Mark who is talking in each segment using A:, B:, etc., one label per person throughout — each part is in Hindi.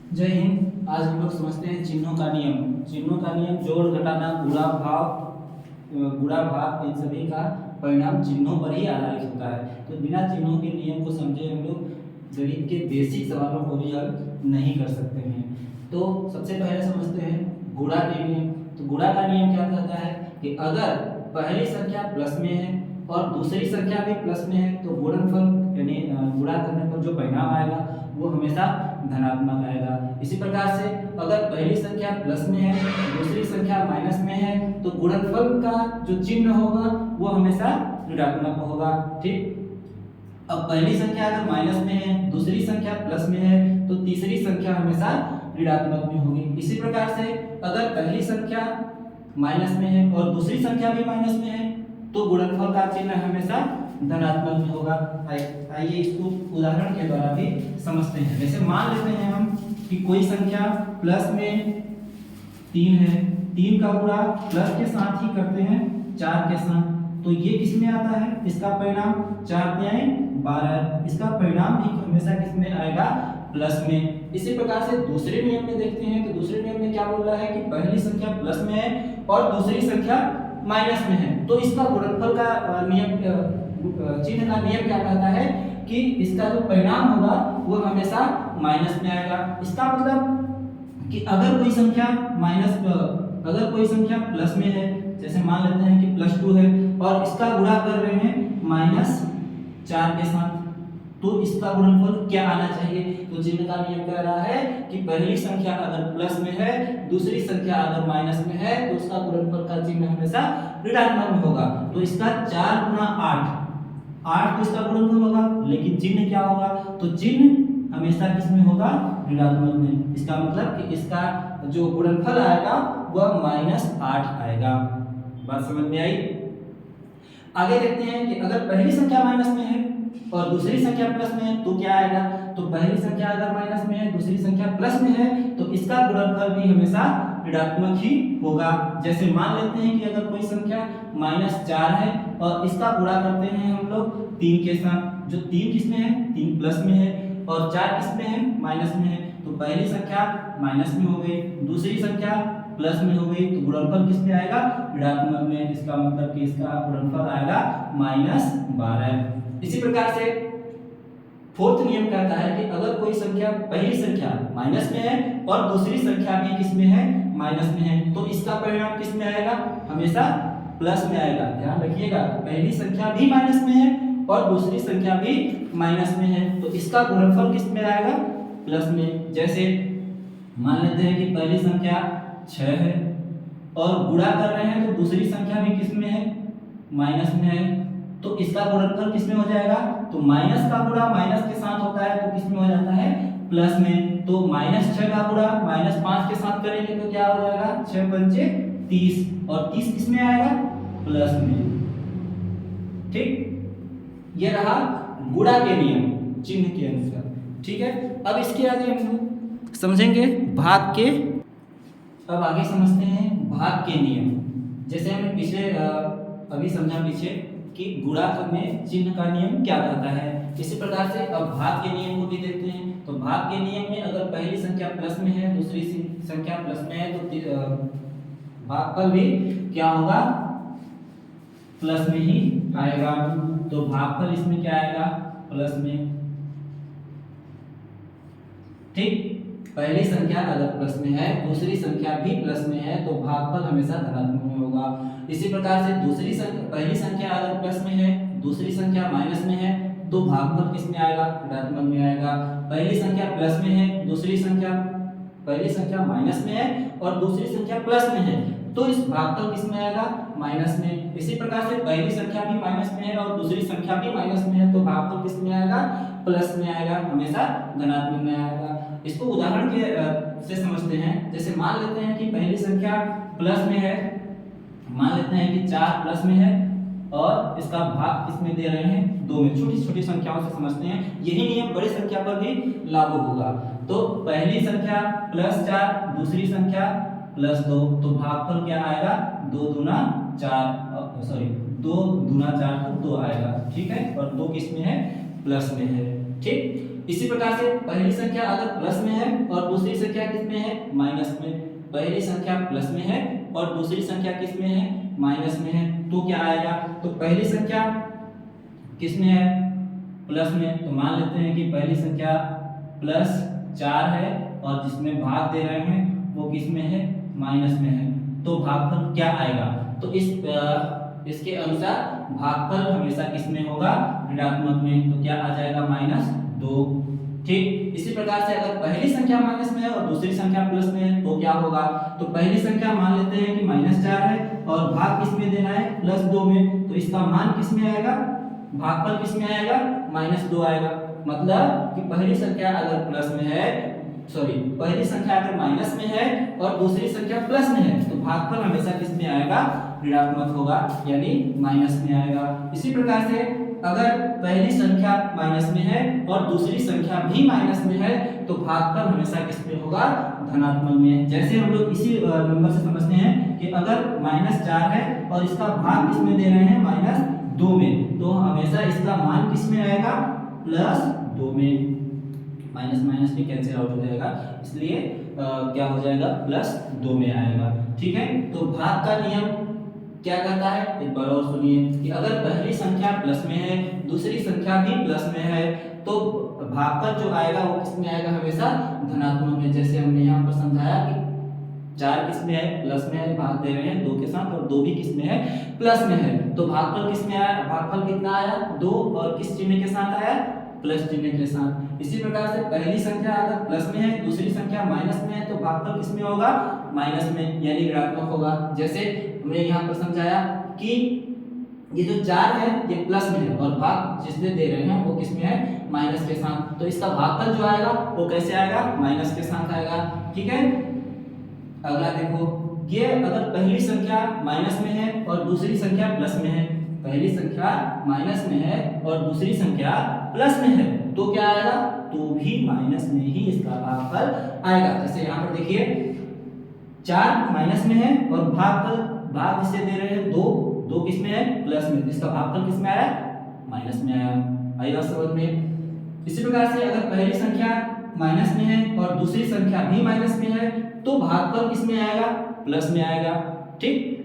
A: जय हिंद। आज हम लोग समझते हैं चिन्हों का नियम। चिन्हों का नियम जोड़, घटाना, गुणा भाग इन सभी का परिणाम चिन्हों पर ही आधारित होता है। तो बिना चिन्हों के नियम को समझे हम लोग गणित के बेसिक सवालों को भी हल नहीं कर सकते हैं। तो सबसे पहले समझते हैं गुणा के नियम। तो गुणा का नियम क्या कहता है कि अगर पहली संख्या प्लस में है और दूसरी संख्या भी प्लस में है तो गुणनफल यानी गुणा करने पर जो परिणाम आएगा वो हमेशा धनात्मक आएगा। इसी प्रकार से अगर पहली संख्या प्लस में है दूसरी संख्या माइनस में है तो गुणनफल का जो चिन्ह होगा वो हमेशा ऋणात्मक होगा। ठीक, अब पहली संख्या अगर माइनस में है दूसरी संख्या प्लस में है तो तीसरी संख्या हमेशा ऋणात्मक में होगी। इसी प्रकार से अगर पहली संख्या माइनस में है और दूसरी संख्या भी माइनस में है तो गुणनफल का चिन्ह हमेशा धनात्मक में होगा। आइए इसको उदाहरण के द्वारा भी समझते हैं। जैसे मान लेते हैं हम कि कोई संख्या प्लस में 3 है, 3 का गुणा प्लस के साथ ही करते हैं 4 के साथ, तो ये किस में आता है? इसका परिणाम 4 तिहाई 12, इसका परिणाम भी हमेशा किस में आएगा? प्लस में। इसी प्रकार से दूसरे नियम में देखते हैं तो दूसरे नियम में क्या बोल रहा है कि पहली संख्या प्लस में है और दूसरी संख्या माइनस में है तो इसका गुणनफल का नियम चिन्ह का नियम क्या कहता है कि इसका जो परिणाम होगा वो हमेशा माइनस में आएगा। इसका मतलब कि अगर कोई संख्या प्लस में है, जैसे मान लेते हैं कि +2 है और इसका गुणा कर रहे हैं -4 के साथ, तो इसका गुणनफल क्या आना चाहिए? तो चिन्ह का नियम कह रहा है कि पहली संख्या अगर प्लस में है दूसरी संख्या अगर माइनस में है तो उसका गुणनफल का चिन्ह हमेशा ऋणात्मक में होगा। तो इसका 4 गुणा 8 तो इसका गुणनफल होगा, लेकिन चिन्ह क्या होगा? तो चिन्ह हमेशा किस में होगा? ऋणात्मक में। इसका मतलब कि इसका जो गुणनफल आएगा वह -8 आएगा। बात समझ में आई? आगे देखते हैं कि अगर पहली संख्या माइनस में है और दूसरी संख्या प्लस में है तो क्या आएगा? तो पहली संख्या अगर माइनस में है दूसरी संख्या प्लस में है तो इसका गुणनफल भी हमेशा ऋणात्मक ही होगा। जैसे मान लेते हैं कि अगर कोई संख्या -4 है और इसका गुणा करते हैं हम लोग 3 के साथ, जो 3 किस में है? 3 प्लस में है और 4 किस में है? माइनस में है। तो पहली संख्या माइनस में हो गई, दूसरी संख्या प्लस में हो गई तो गुणनफल किस में आएगा? ऋणात्मक में। इसका मतलब कि इसका गुणनफल आएगा -12। इसी प्रकार से फोर्थ नियम कहता है कि अगर कोई संख्या पहली संख्या माइनस में है और दूसरी संख्या भी किस में है? माइनस में है तो इसका परिणाम किस में आएगा? हमेशा प्लस में आएगा। ध्यान रखिएगा, पहली संख्या भी माइनस में है और दूसरी संख्या भी माइनस में है तो इसका गुणनफल किस में आएगा? प्लस में। जैसे मान लेते हैं कि पहली संख्या 6 है और गुणा कर रहे हैं तो दूसरी संख्या भी किस में है? माइनस में है तो इसका गुणनफल किस में हो जाएगा? तो माइनस का गुणा माइनस के साथ होता है तो किस में हो जाता है? प्लस में। तो -6 का गुणा -5 के साथ करेंगे तो क्या हो जाएगा? 6 पंचे 30 और 30 किस में आएगा? प्लस में। ठीक, ये रहा गुणा के नियम चिन्ह के अनुसार। ठीक है, अब इसके आगे हम लोग समझेंगे भाग के। अब आगे समझते हैं भाग के नियम। जैसे हमने पिछले अभी समझा पीछे कि गुणा में चिन्ह का नियम क्या कहता है, इसी प्रकार से अब भाग के नियम को भी देखते हैं। तो भाग के नियम में अगर पहली संख्या प्लस में है दूसरी संख्या प्लस में है तो भागफल भी क्या होगा? प्लस में ही आएगा। तो भागफल इसमें क्या आएगा? प्लस में। ठीक, पहली संख्या अगर प्लस में है दूसरी संख्या भी प्लस में है तो भागफल हमेशा धनात्मक में होगा। इसी प्रकार से पहली संख्या अगर प्लस में है दूसरी संख्या माइनस में है तो भागफल किस में आएगा? ऋणात्मक में आएगा। पहली संख्या प्लस में है पहली संख्या माइनस में है और दूसरी संख्या प्लस में है तो इस भागफल किस में आएगा? माइनस में। इसी प्रकार से पहली संख्या भी माइनस में है और दूसरी संख्या भी माइनस में है तो भागफल किस में आएगा? प्लस में आएगा, हमेशा धनात्मक में आएगा। इसको उदाहरण के से समझते हैं। जैसे मान लेते हैं कि पहली संख्या प्लस में है, मान लेते हैं कि 4 प्लस में है और इसका भाग किसमें दे रहे हैं? 2 में। छोटी छोटी संख्याओं से समझते हैं, यही नियम बड़ी संख्या पर भी लागू होगा। तो पहली संख्या +4 दूसरी संख्या +2 तो भागफल क्या आएगा? 2 दूना 4 तो 2 आएगा। ठीक है, और 2 किस में है? प्लस में है। ठीक, इसी प्रकार से पहली संख्या अगर प्लस में है और दूसरी संख्या माइनस में, पहली संख्या प्लस में है और दूसरी संख्या किस में है, माइनस में है, तो क्या आएगा, तो पहली संख्या किस में है, प्लस में, तो मान लेते हैं कि पहली संख्या प्लस 4 है और जिसमें भाग दे रहे हैं वो किस में है, माइनस में है, तो भागफल क्या आएगा, तो इसके अनुसार भागफल हमेशा किस में होगा, ऋणात्मक में, तो क्या आ जाएगा, -2। ठीक, इसी प्रकार से अगर पहली संख्या माइनस में है और दूसरी संख्या प्लस में है तो क्या होगा, तो पहली संख्या मान लेते हैं कि -4 है और भाग किस में देना है, +2 में, तो इसका मान किस में आएगा, भागफल किस में आएगा, -2 आएगा। मतलब कि पहली संख्या अगर प्लस में है, पहली संख्या अगर माइनस में है और दूसरी संख्या प्लस में है तो भागफल हमेशा किस में आएगा, ऋणात्मक होगा, यानी माइनस में आएगा। इसी प्रकार से अगर पहली संख्या माइनस में है और दूसरी संख्या भी माइनस में है तो भागफल हमेशा किस में होगा, धनात्मक में। जैसे हम लोग इसी नंबर से समझते हैं कि अगर -4 है और इसका भाग किस में दे रहे हैं, -2 में, तो हमेशा इसका मान किस में आएगा, +2 में, माइनस माइनस भी कैंसिल आउट हो जाएगा, इसलिए क्या हो जाएगा, +2 में आएगा। ठीक है, तो भाग का नियम क्या कहता है, एक बार और सुनिए कि अगर पहली संख्या प्लस में है, दूसरी संख्या भी प्लस में है, तो भागफल जो आएगा वो किस में आएगा, हमेशा धनात्मक में। जैसे हमने यहाँ पर समझाया कि 4 किस में है, प्लस में है, भाग दे रहे हैं 2 के साथ, और 2 भी किस में है, प्लस में है, तो भागफल किस में आया, भागफल कितना आया, 2, और किस चिन्ह के साथ आया, प्लस चिन्ह के साथ। इसी प्रकार से पहली संख्या अगर प्लस में है, दूसरी संख्या माइनस में है, तो भागफल किस में होगा, माइनस में, यानी ऋणात्मक होगा। जैसे हमने यहाँ पर समझाया कि ये जो 4 है ये प्लस में है और भाग जिसमें दे रहे हैं वो किस में है, माइनस के साथ, तो इसका भागफल जो आएगा वो कैसे आएगा, माइनस के साथ आएगा। ठीक है, अगला देखो, ये अगर पहली संख्या माइनस में है और दूसरी संख्या प्लस में है, पहली संख्या माइनस में है और दूसरी संख्या प्लस में है, तो क्या आएगा, तो भी माइनस में ही इसका भागफल आएगा। जैसे यहाँ पर देखिए 4 माइनस में है और भाग जिसे दे रहे हैं 2 किस में है, प्लस में, इसका भागफल किस में आया, माइनस में आया। आएगा समझ में। इसी प्रकार से अगर पहली संख्या माइनस में है और दूसरी संख्या भी माइनस में है तो भागफल किस में आएगा, प्लस में आएगा। ठीक,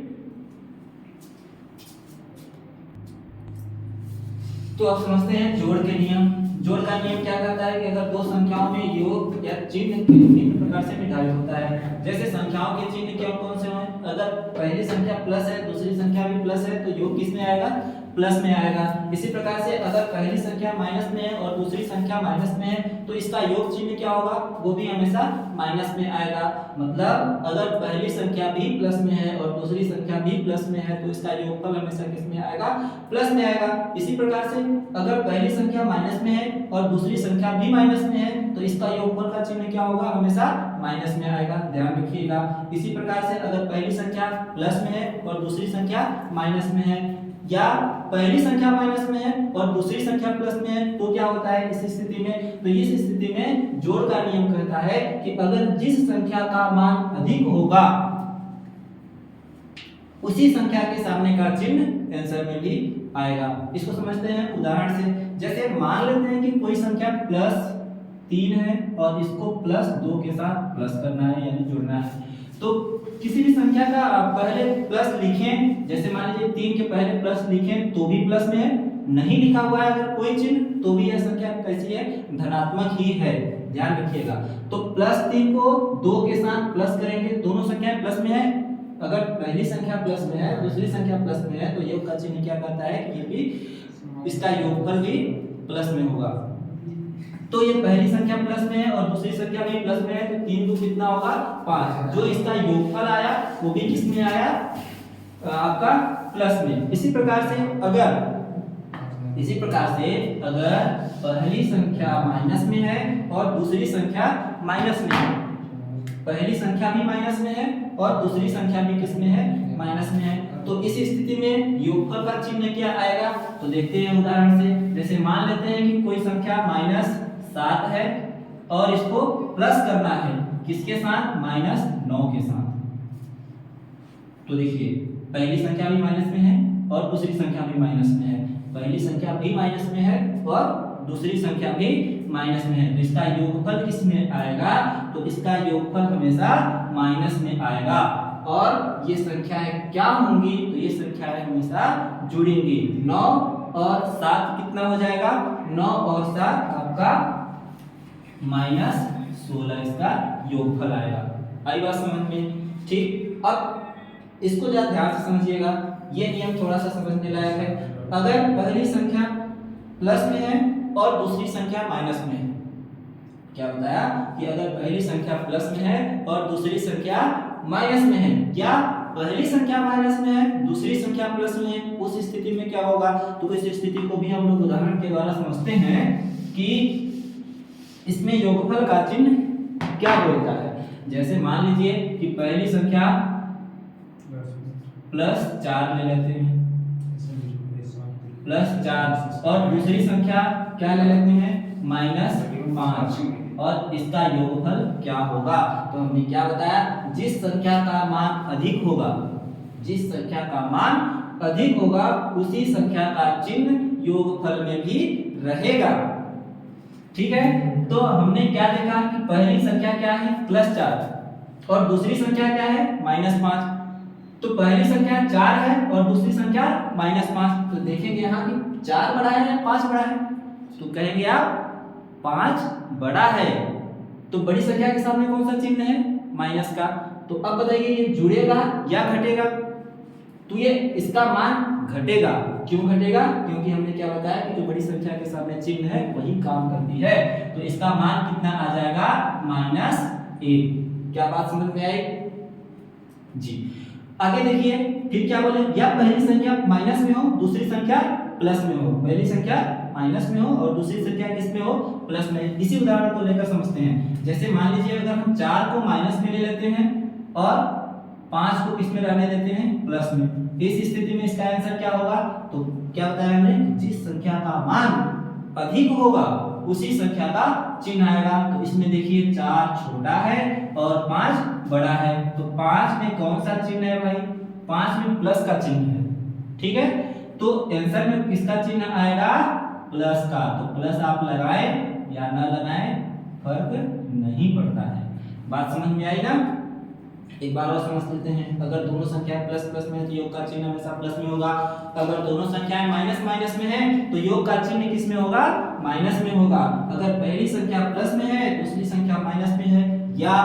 A: तो अब समझते हैं जोड़ के नियम। जोड़ का नियम क्या कहता है कि अगर दो संख्याओं में योग या चिन्ह निम्न प्रकार से निर्धारित होता है। जैसे संख्याओं के चिन्ह क्या कौन से हैं, अगर पहली संख्या प्लस है दूसरी संख्या भी प्लस है तो योग किस में आएगा, प्लस में आएगा। इसी प्रकार से अगर पहली संख्या माइनस में है और दूसरी संख्या माइनस में है तो इसका योग चिन्ह क्या होगा, वो भी हमेशा माइनस में आएगा। मतलब अगर पहली संख्या भी प्लस में है और दूसरी संख्या भी प्लस में है तो इसका योगफल हमेशा किस में आएगा, प्लस में आएगा। इसी प्रकार से अगर पहली संख्या माइनस में है और दूसरी संख्या भी माइनस में है तो इसका योगफल का चिन्ह क्या होगा, हमेशा माइनस में आएगा, ध्यान रखिएगा। इसी प्रकार से अगर पहली संख्या प्लस में है और दूसरी संख्या माइनस में है, या पहली संख्या माइनस में है और दूसरी संख्या प्लस में है तो क्या होता है इस स्थिति में, तो इस स्थिति में जोड़ का नियम कहता है कि अगर जिस संख्या का मान अधिक होगा उसी संख्या के सामने का चिन्ह आंसर में भी आएगा। इसको समझते हैं उदाहरण से। जैसे मान लेते हैं कि कोई संख्या +3 है और इसको +2 के साथ प्लस करना है यानी जोड़ना है, तो किसी भी संख्या का पहले प्लस लिखें, जैसे मान लीजिए 3 के पहले प्लस लिखें तो भी प्लस में है, नहीं लिखा हुआ है अगर कोई चिन्ह तो भी यह संख्या कैसी है, धनात्मक ही है, ध्यान रखिएगा। तो +3 को 2 के साथ प्लस करेंगे, दोनों संख्याएं प्लस में है। अगर पहली संख्या प्लस में है दूसरी संख्या प्लस में है तो योग का चिन्ह क्या कहता है कि ये भी इसका योगफल भी प्लस में होगा। तो ये पहली संख्या प्लस में है और दूसरी संख्या भी प्लस में है तो 3 को कितना होगा, 5। जो इसका योगफल आया वो भी किस में आया, आपका प्लस में। इसी प्रकार से अगर पहली संख्या माइनस में है और दूसरी संख्या माइनस में है, पहली संख्या भी माइनस में है और दूसरी संख्या भी किस में है, माइनस में है, तो इस स्थिति में योगफल का चिन्ह क्या आएगा, तो देखते हैं उदाहरण से। जैसे मान लेते हैं कि कोई संख्या -7 है और इसको प्लस करना है किसके साथ, -9 के साथ। तो देखिए पहली संख्या भी माइनस में है और दूसरी संख्या भी माइनस में है, पहली संख्या भी माइनस में है और दूसरी संख्या भी माइनस में है, तो इसका योगफल किस में आएगा, तो इसका योगफल हमेशा माइनस में आएगा। और ये संख्याएं क्या होंगी, तो ये संख्याएं हमेशा जुड़ेंगी। 9 और 7 कितना हो जाएगा, 9 और 7 आपका -16 इसका योगफल आएगा। आई बात समझ में? ठीक, अब इसको जरा ध्यान से समझिएगा, ये नियम थोड़ा सा समझने लायक है। अगर पहली संख्या प्लस में है और दूसरी संख्या माइनस में है, क्या बताया कि अगर पहली संख्या प्लस में है और दूसरी संख्या माइनस में है, क्या पहली संख्या माइनस में है, दूसरी संख्या प्लस में है, उस स्थिति में क्या होगा, तो इस स्थिति को भी हम लोग उदाहरण के द्वारा समझते हैं कि इसमें योगफल का चिन्ह क्या बोलता है। जैसे मान लीजिए कि पहली संख्या +4 ले लेते हैं, +4, और दूसरी संख्या क्या ले लेते हैं, -5, और इसका योगफल क्या होगा, तो हमने क्या बताया, जिस संख्या का मान अधिक होगा, जिस संख्या का मान अधिक होगा उसी संख्या का चिन्ह योगफल में भी रहेगा। ठीक है, तो हमने क्या देखा कि पहली संख्या क्या है, +4, और दूसरी संख्या क्या है, -5। तो पहली संख्या 4 है और दूसरी संख्या -5, तो देखेंगे यहाँ कि 4 बड़ा है या 5 बड़ा है, तो कहेंगे आप 5 बड़ा है। तो बड़ी संख्या के सामने कौन सा चिन्ह है, माइनस का। तो अब बताइए ये जुड़ेगा या घटेगा, तो ये इसका मान घटेगा। क्यों घटेगा, क्योंकि हमने क्या बताया कि जो बड़ी संख्या के सामने चिन्ह है वही काम करती है, तो इसका मान कितना आ जाएगा, -1। क्या बात समझ में आई जी? आगे देखिए फिर क्या बोले, या पहली संख्या माइनस में हो दूसरी संख्या प्लस में हो, पहली संख्या माइनस में हो और दूसरी संख्या किस में हो, प्लस में। इसी उदाहरण को लेकर समझते हैं। जैसे मान लीजिए अगर हम 4 को माइनस में ले लेते हैं और 5 को किस में रहने देते हैं, प्लस में, इस स्थिति में इसका आंसर क्या होगा, तो क्या बताया हमने, जिस संख्या का मान अधिक होगा उसी संख्या का चिन्ह आएगा। तो इसमें देखिए 4 छोटा है और 5 बड़ा है, तो 5 में कौन सा चिन्ह है भाई, 5 में प्लस का चिन्ह है। ठीक है, तो आंसर में किसका चिन्ह आएगा, प्लस का। तो प्लस आप लगाएं या ना लगाएं फर्क नहीं पड़ता है। बात समझ में आई ना? एक बार और समझ लेते हैं। अगर दोनों संख्याएं प्लस प्लस में है तो योग का चिन्ह हमेशा प्लस में होगा। अगर दोनों संख्याएं माइनस माइनस में है तो योग का चिन्ह किस में होगा, माइनस में होगा। अगर पहली संख्या प्लस में है दूसरी संख्या माइनस में है, या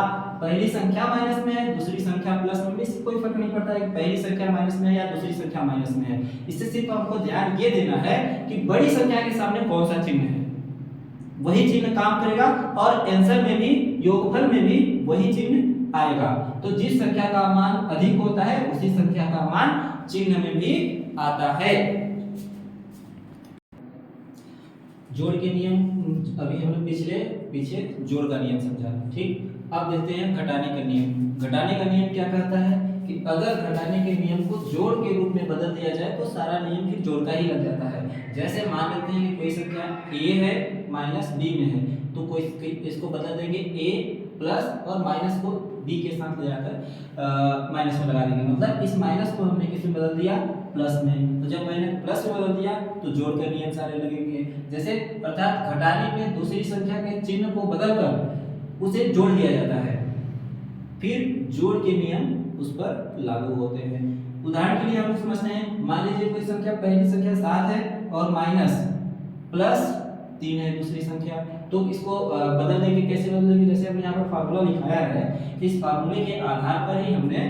A: पहली संख्या माइनस में है दूसरी संख्या प्लस में, इससे कोई फर्क नहीं पड़ता है कि पहली संख्या माइनस में है या दूसरी संख्या माइनस में है। इससे सिर्फ हमको ध्यान ये देना है कि बड़ी संख्या के सामने कौन सा चिन्ह है, वही चिन्ह काम करेगा और आंसर में भी, योगफल में भी वही चिन्ह आएगा। तो जिस संख्या का मान अधिक होता है उसी संख्या का मान चिन्ह में भी आता है। जोड़ के नियम अभी हमने पीछे जोड़ का नियम समझा। ठीक, अब देखते हैं घटाने का नियम। घटाने का नियम क्या कहता है कि अगर घटाने के नियम को जोड़ के रूप में बदल दिया जाए तो सारा नियम फिर जोड़ का ही लग जाता है। जैसे मान लेते हैं कि कोई संख्या a है माइनस b में है, तो कोई इसको बदल देंगे a प्लस और माइनस को b के साथ ले जाकर माइनस में लगा देंगे। मतलब इस माइनस को हमने किस में बदल दिया, प्लस में। तो जब मैंने प्लस में बदल दिया तो जोड़ के नियम सारे लगेंगे। जैसे अर्थात घटाने में दूसरी संख्या के चिन्ह को बदलकर उसे जोड़ दिया जाता है, फिर जोड़ के नियम उस पर लागू होते हैं। उदाहरण के लिए हम समझते हैं, मान लीजिए कोई संख्या, पहली संख्या 7 है और माइनस प्लस 3 है दूसरी संख्या, तो इसको बदल देंगे। कैसे बदल देंगे, जैसे हमने यहाँ पर फार्मूला लिखाया है, इस फार्मूले के आधार पर ही हमने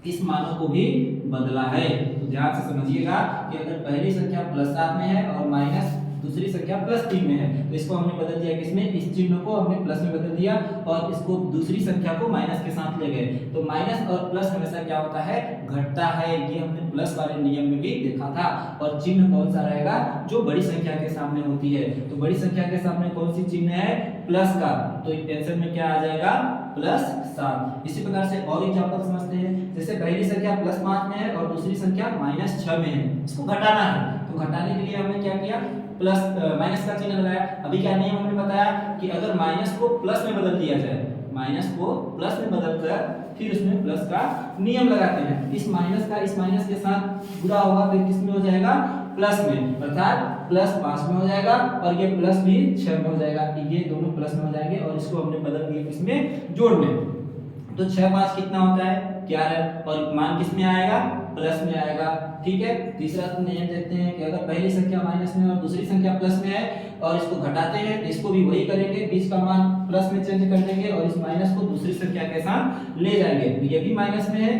A: इस मानों को भी बदला है। तो ध्यान से समझिएगा कि अगर पहली संख्या +7 में है और माइनस दूसरी संख्या +3 में है, तो इसको हमने बदल दिया किसमें, इस चिन्ह को हमने प्लस में बदल दिया और इसको दूसरी संख्या को माइनस के साथ ले गए। तो माइनस और प्लस हमेशा क्या होता है, घटता है। ये हमने प्लस वाले नियम में भी देखा था। और चिन्ह कौन सा रहेगा, जो बड़ी संख्या के सामने होती है। तो बड़ी संख्या के सामने कौन सी चिन्ह है, प्लस का। तो आंसर में क्या आ जाएगा, +7। इसी प्रकार से और एग्जांपल समझते हैं। जैसे पहली संख्या +5 में है और दूसरी संख्या -6 में है, इसको घटाना है। तो घटाने के लिए हमने क्या किया, प्लस माइनस का चिन्ह लगाया। अभी क्या नियम हमने बताया कि अगर माइनस को प्लस में बदल दिया जाए, माइनस को प्लस में बदलकर फिर उसमें प्लस का नियम लगाते हैं। इस माइनस का इस माइनस के साथ गुणा होगा, फिर किस में हो जाएगा, प्लस में। अर्थात प्लस 5 में हो जाएगा और ये प्लस भी 6 में हो जाएगा, ये दोनों प्लस में हो जाएंगे और इसको हमने बदल दिया किसमें, जोड़ में। तो 6 5 कितना होता है 11 और मान किस में आएगा, प्लस में आएगा। ठीक है, तीसरा नियम देखते हैं कि अगर पहली संख्या माइनस में और दूसरी संख्या प्लस में है और इसको घटाते हैं तो इसको भी वही करेंगे, बीच का मान प्लस में चेंज कर देंगे और इस माइनस को दूसरी संख्या के साथ ले जाएंगे। तो ये भी माइनस में है,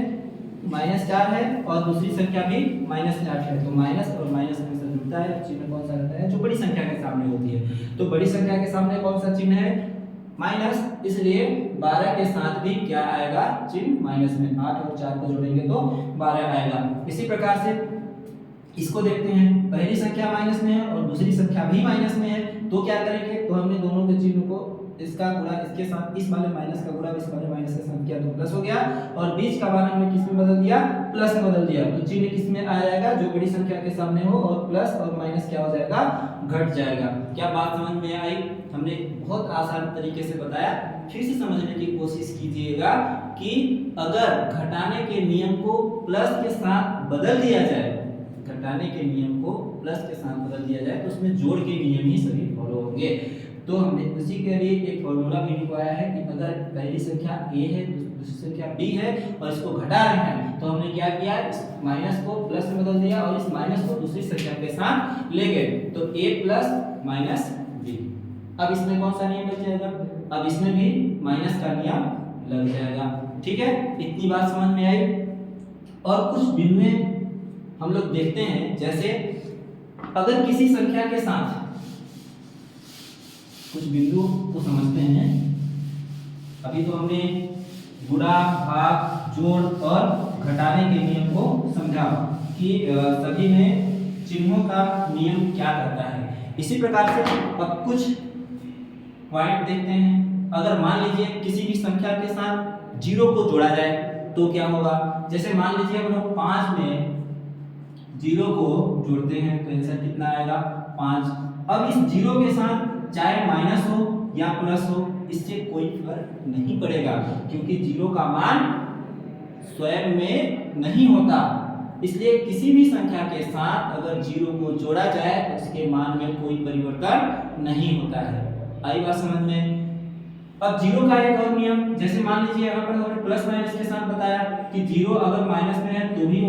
A: -4 है और दूसरी संख्या भी -8 है। तो माइनस और माइनस में से जुड़ता है, चिन्ह कौन सा रहता है, जो बड़ी संख्या के सामने होती है। तो बड़ी संख्या के सामने कौन सा चिन्ह है, माइनस, इसलिए 12 के साथ भी क्या आएगा, चिन्ह माइनस में। 8 और 4 को जोड़ेंगे तो 12 आएगा। इसी प्रकार से इसको देखते हैं, पहली संख्या माइनस में है और दूसरी संख्या भी माइनस में है, तो क्या करेंगे, तो हमने दोनों के चिन्ह को इसका गुणा इसके साथ, इस वाले माइनस का गुणा इस वाले माइनस के साथ किया तो प्लस हो गया और बीच का मान हमने किस में बदल दिया, प्लस में बदल दिया। तो चिन्ह किस में आ जाएगा, जो बड़ी संख्या के सामने हो और प्लस और माइनस क्या हो जाएगा, घट जाएगा। क्या बात समझ में आई, हमने बहुत आसान तरीके से बताया, फिर से समझने की कोशिश कीजिएगा कि अगर घटाने के नियम को प्लस के साथ बदल दिया जाए, घटाने के नियम को प्लस के साथ बदल दिया जाए तो उसमें जोड़ के नियम ही सभी फॉलो होंगे। तो हमने उसी के लिए एक फॉर्मूला भी लिखवाया है कि अगर पहली संख्या a है दूसरी संख्या b है और इसको घटा रहे हैं तो हमने क्या किया, इस माइनस को प्लस में बदल दिया और इस माइनस को दूसरी संख्या के साथ ले गए, तो a प्लस माइनस b। अब इसमें कौन सा नियम लग जाएगा, अब इसमें भी माइनस का नियम लग जाएगा। ठीक है, इतनी बात समझ में आई। और कुछ बिंदु हम लोग देखते हैं, जैसे अगर किसी संख्या के साथ, कुछ बिंदु को समझते हैं। अभी तो हमने गुणा, भाग, जोड़ और घटाने के नियम को समझा कि सभी में चिन्हों का नियम क्या करता है। इसी प्रकार से अब कुछ पॉइंट देखते हैं। अगर मान लीजिए किसी भी संख्या के साथ 0 को जोड़ा जाए तो क्या होगा, जैसे मान लीजिए हम लोग 5 में 0 को जोड़ते हैं तो आंसर कितना आएगा, 5। अब इस 0 के साथ चाहे माइनस हो या प्लस हो, इससे कोई फर्क नहीं पड़ेगा क्योंकि 0 का मान स्वयं में नहीं होता। इसलिए किसी भी संख्या के साथ अगर 0 को जोड़ा जाए तो उसके मान में कोई परिवर्तन नहीं होता है। आई बात समझ में। अब 0 का एक और नियम, जैसे मान लीजिए यहाँ पर हमने प्लस माइनस के साथ बताया कि 0 अगर माइनस में है तो भी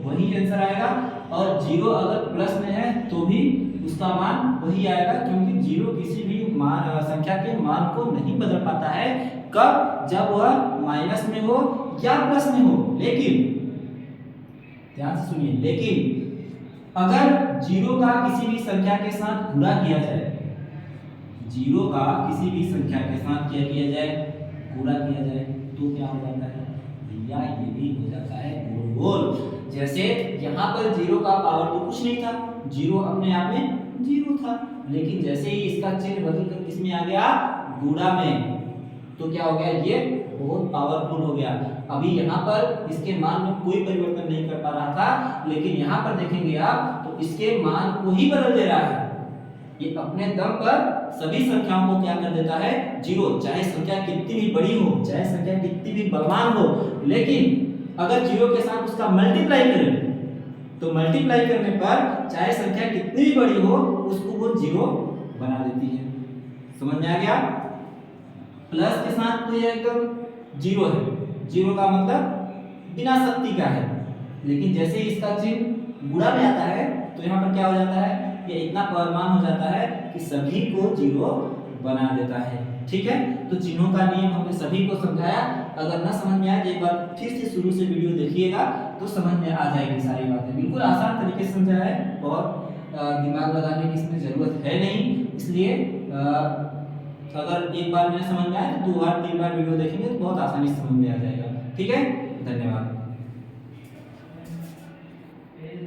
A: वही आंसर आएगा और 0 अगर प्लस में है तो भी उसका मान वही आएगा, क्योंकि 0 किसी भी संख्या के मान को नहीं बदल पाता है। कब, जब वह माइनस में हो या प्लस में हो। लेकिन ध्यान से सुनिए, लेकिन अगर 0 का किसी भी संख्या के साथ गुणा किया जाए, 0 का किसी भी संख्या के साथ क्या किया जाए, गुणा किया जाए, तो क्या हो जाता है भैया, ये भी हो जाता है गोल। जैसे यहाँ पर 0 का पावर तो कुछ नहीं था, 0 अपने आप में 0 था, लेकिन जैसे ही इसका चिन्ह बदलकर किसमें आ गया, गुणा में, तो क्या हो गया, ये बहुत पावरफुल हो गया। अभी यहाँ पर इसके मान में कोई परिवर्तन नहीं कर पा रहा था, लेकिन यहाँ पर देखेंगे आप तो इसके मान को ही बदल दे रहा है। ये अपने दम पर सभी संख्याओं को क्या कर देता है, 0, चाहे संख्या कितनी भी बड़ी हो, चाहे संख्या कितनी भी बलवान हो, लेकिन अगर 0 के साथ उसका मल्टीप्लाई करें तो मल्टीप्लाई करने पर चाहे संख्या कितनी भी बड़ी हो उसको वो 0 बना देती है। समझ में आ गया। प्लस के साथ तो ये एकदम 0 है, 0 का मतलब बिना शक्ति का है, लेकिन जैसे ही इसका चिन्ह गुणा में आता है तो यहाँ पर क्या हो जाता है, ये इतना पावरमान हो जाता है कि सभी को 0 बना देता है। ठीक है, तो चिन्हों का नियम हमने सभी को समझाया। अगर ना समझ में आए तो एक बार फिर से शुरू से वीडियो देखिएगा तो समझ में आ जाएगी सारी बातें। बिल्कुल आसान तरीके से समझाया है और दिमाग लगाने की इसमें जरूरत है नहीं। इसलिए अगर एक बार में समझ में आए तो 2 बार 3 बार वीडियो देखेंगे तो बहुत आसानी से समझ में आ जाएगा। ठीक है, धन्यवाद।